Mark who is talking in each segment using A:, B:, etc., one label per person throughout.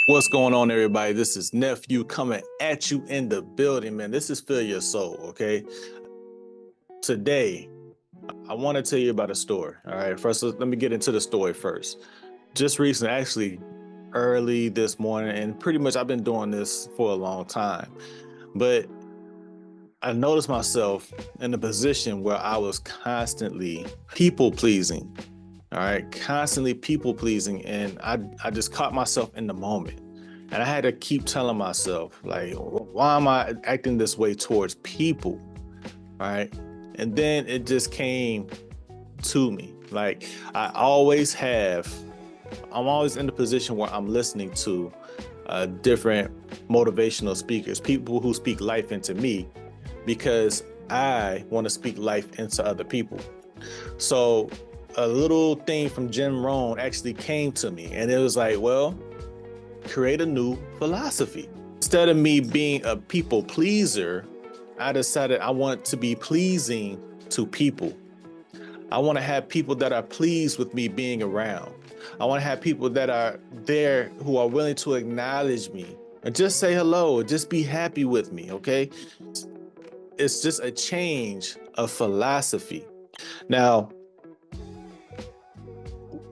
A: What's going on, everybody? This is Nephew coming at you in the building, man. This is Feel Your Soul, okay? Today, I want to tell you about a story, all right? First, let me get into the story first. Just recently, actually, early this morning, and pretty much I've been doing this for a long time, but I noticed myself in a position where I was constantly people pleasing, all right? Constantly people pleasing, and I just caught myself in the moment. And I had to keep telling myself, like, why am I acting this way towards people? Right. And then it just came to me. Like, I'm always in the position where I'm listening to different motivational speakers, people who speak life into me, because I want to speak life into other people. So a little thing from Jim Rohn actually came to me, and it was like, well, create a new philosophy. Instead of me being a people pleaser, I decided I want to be pleasing to people. I want to have people that are pleased with me being around. I want to have people that are there who are willing to acknowledge me and just say hello, just be happy with me, okay? It's just a change of philosophy. Now,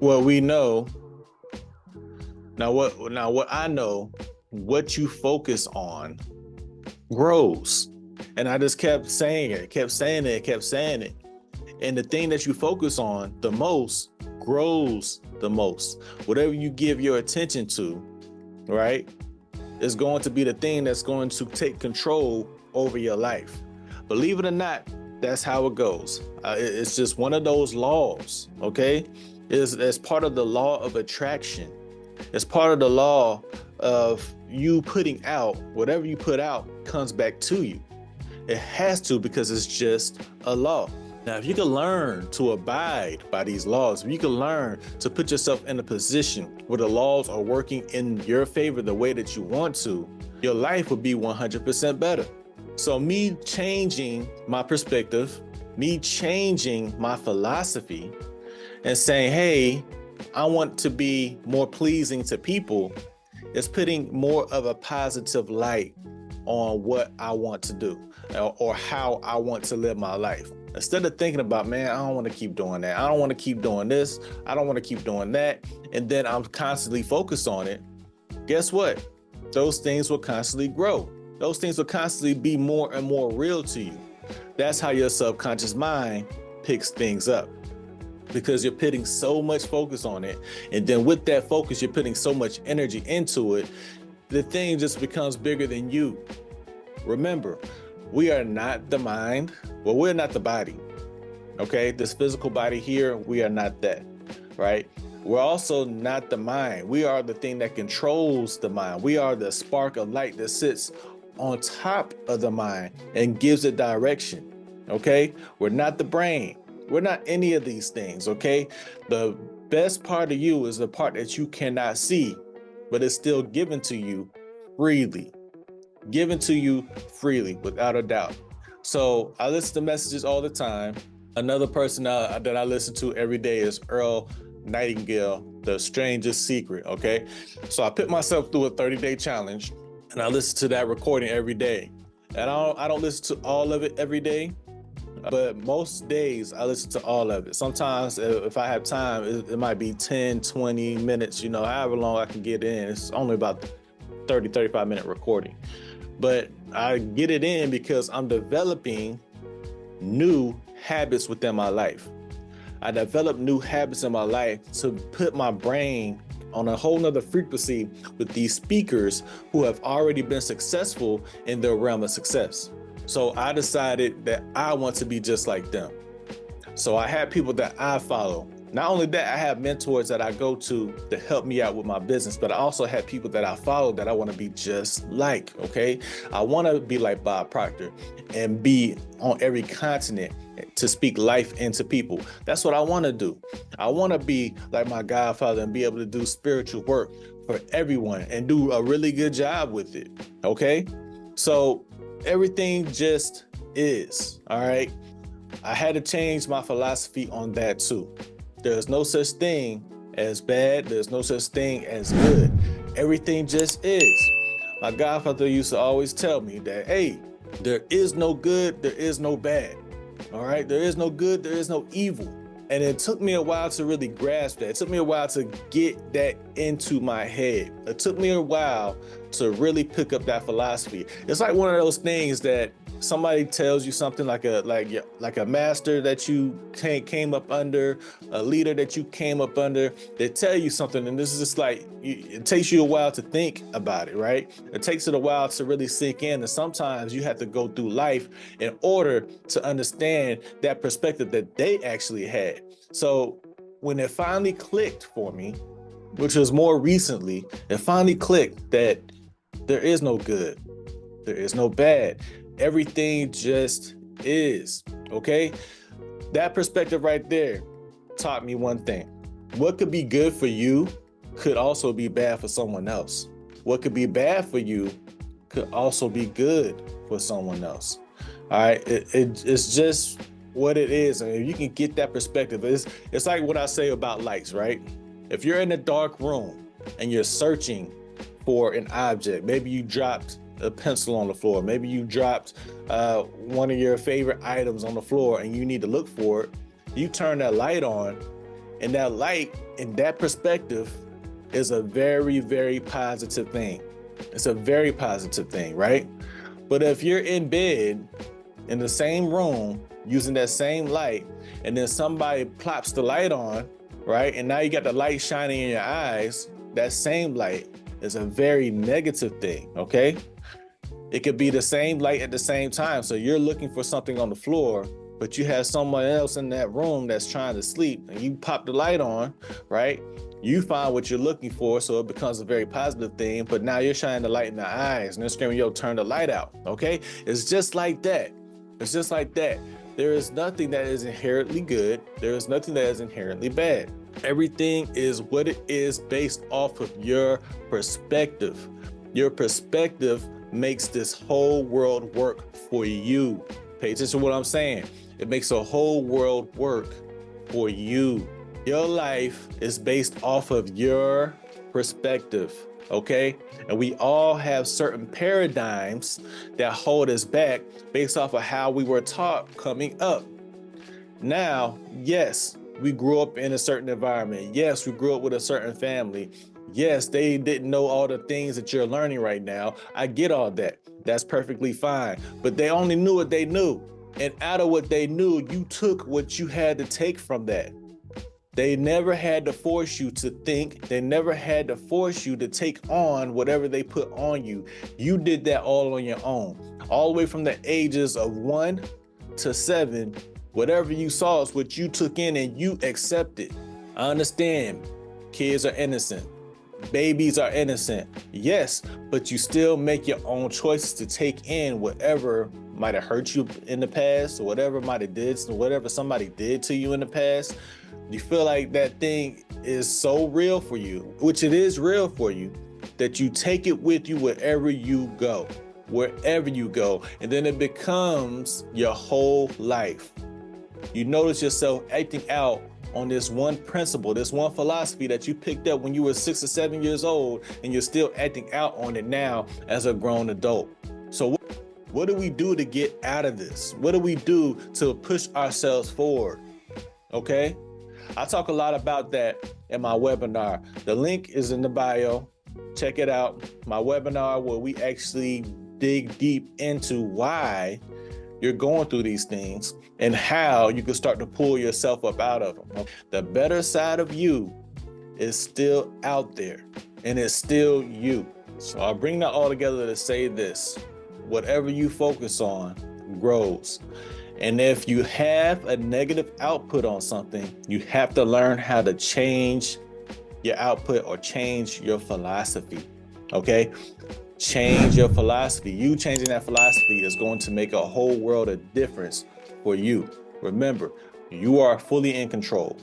A: what we know, what I know, what you focus on grows. And I just kept saying it, kept saying it, kept saying it. And the thing that you focus on the most grows the most. Whatever you give your attention to, right, is going to be the thing that's going to take control over your life. Believe it or not, that's how it goes. It's just one of those laws, okay? It's part of the law of attraction. It's part of the law of you putting out, whatever you put out comes back to you. It has to, because it's just a law. Now, if you can learn to abide by these laws, if you can learn to put yourself in a position where the laws are working in your favor the way that you want to, your life will be 100% better. So me changing my perspective, me changing my philosophy and saying, hey, I want to be more pleasing to people, is putting more of a positive light on what I want to do or how I want to live my life. Instead of thinking about, man, I don't want to keep doing that. I don't want to keep doing this. I don't want to keep doing that. And then I'm constantly focused on it. Guess what? Those things will constantly grow. Those things will constantly be more and more real to you. That's how your subconscious mind picks things up, because you're putting so much focus on it. And then with that focus, you're putting so much energy into it. The thing just becomes bigger than you. Remember, we are not the mind. Well, we're not the body. Okay, this physical body here, we are not that, right? We're also not the mind. We are the thing that controls the mind. We are the spark of light that sits on top of the mind and gives it direction. Okay, we're not the brain. We're not any of these things. Okay, the best part of you is the part that you cannot see, but it's still given to you freely. Given to you freely, without a doubt. So I listen to messages all the time. Another person that I listen to every day is Earl Nightingale, The Strangest Secret, okay? So I put myself through a 30-day challenge, and I listen to that recording every day. And I don't listen to all of it every day, but most days I listen to all of it. Sometimes if I have time, it might be 10, 20 minutes, however long I can get in. It's only about 30, 35-minute recording. But I get it in because I'm developing new habits within my life. I develop new habits in my life to put my brain on a whole nother frequency with these speakers who have already been successful in their realm of success. So I decided that I want to be just like them. So I have people that I follow. Not only that, I have mentors that I go to help me out with my business, but I also have people that I follow that I want to be just like, okay? I want to be like Bob Proctor and be on every continent to speak life into people. That's what I want to do. I want to be like my godfather and be able to do spiritual work for everyone and do a really good job with it, okay? So everything just is, all right? I had to change my philosophy on that too. There's no such thing as bad. There's no such thing as good. Everything just is. My godfather used to always tell me that, hey, there is no good, there is no bad. All right, there is no good, there is no evil. And it took me a while to really grasp that. It took me a while to get that into my head. It took me a while to really pick up that philosophy. It's like one of those things that somebody tells you something, like a master that you came up under, a leader that you came up under. They tell you something, and this is just like, it takes you a while to think about it, right? It takes it a while to really sink in, and sometimes you have to go through life in order to understand that perspective that they actually had. So when it finally clicked for me, which was more recently, it finally clicked that there is no good, there is no bad. Everything just is, okay? That perspective right there taught me one thing. What could be good for you could also be bad for someone else. What could be bad for you could also be good for someone else. All right, it's just what it is. And if you can get that perspective, it's like what I say about lights, right? If you're in a dark room and you're searching for an object, maybe you dropped a pencil on the floor, maybe you dropped one of your favorite items on the floor and you need to look for it, you turn that light on, and that light in that perspective is a very, very positive thing. It's a very positive thing, right? But if you're in bed in the same room using that same light, and then somebody plops the light on, right? And now you got the light shining in your eyes, that same light is a very negative thing, okay? It could be the same light at the same time. So you're looking for something on the floor, but you have someone else in that room that's trying to sleep, and you pop the light on, right? You find what you're looking for, so it becomes a very positive thing, but now you're shining the light in the eyes and they're screaming, yo, turn the light out, okay? It's just like that. It's just like that. There is nothing that is inherently good. There is nothing that is inherently bad. Everything is what it is based off of your perspective. Your perspective makes this whole world work for you. Pay attention to what I'm saying. It makes the whole world work for you. Your life is based off of your perspective, okay? And we all have certain paradigms that hold us back based off of how we were taught coming up. Now, yes, we grew up in a certain environment. Yes, we grew up with a certain family. Yes, they didn't know all the things that you're learning right now. I get all that. That's perfectly fine. But they only knew what they knew. And out of what they knew, you took what you had to take from that. They never had to force you to think. They never had to force you to take on whatever they put on you. You did that all on your own. All the way from the ages of 1 to 7, whatever you saw is what you took in and you accepted. I understand kids are innocent. Babies are innocent. Yes, but you still make your own choices to take in whatever might have hurt you in the past, or whatever whatever somebody did to you in the past. You feel like that thing is so real for you, which it is real for you, that you take it with you wherever you go, and then it becomes your whole life. You notice yourself acting out on this one principle, this one philosophy that you picked up when you were 6 or 7 years old, and you're still acting out on it now as a grown adult. So what do we do to get out of this? What do we do to push ourselves forward? Okay? I talk a lot about that in my webinar. The link is in the bio. Check it out. My webinar where we actually dig deep into why you're going through these things and how you can start to pull yourself up out of them. The better side of you is still out there, and it's still you. So I bring that all together to say this: whatever you focus on grows. And if you have a negative output on something, you have to learn how to change your output or change your philosophy. Okay? Change your philosophy. You changing that philosophy is going to make a whole world of difference for you. Remember, you are fully in control.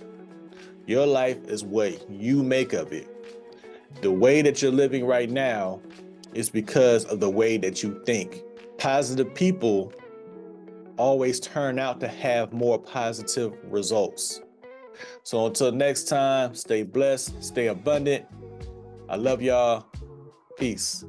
A: Your life is what you make of it. The way that you're living right now is because of the way that you think. Positive people always turn out to have more positive results. So until next time, stay blessed, stay abundant. I love y'all. Peace.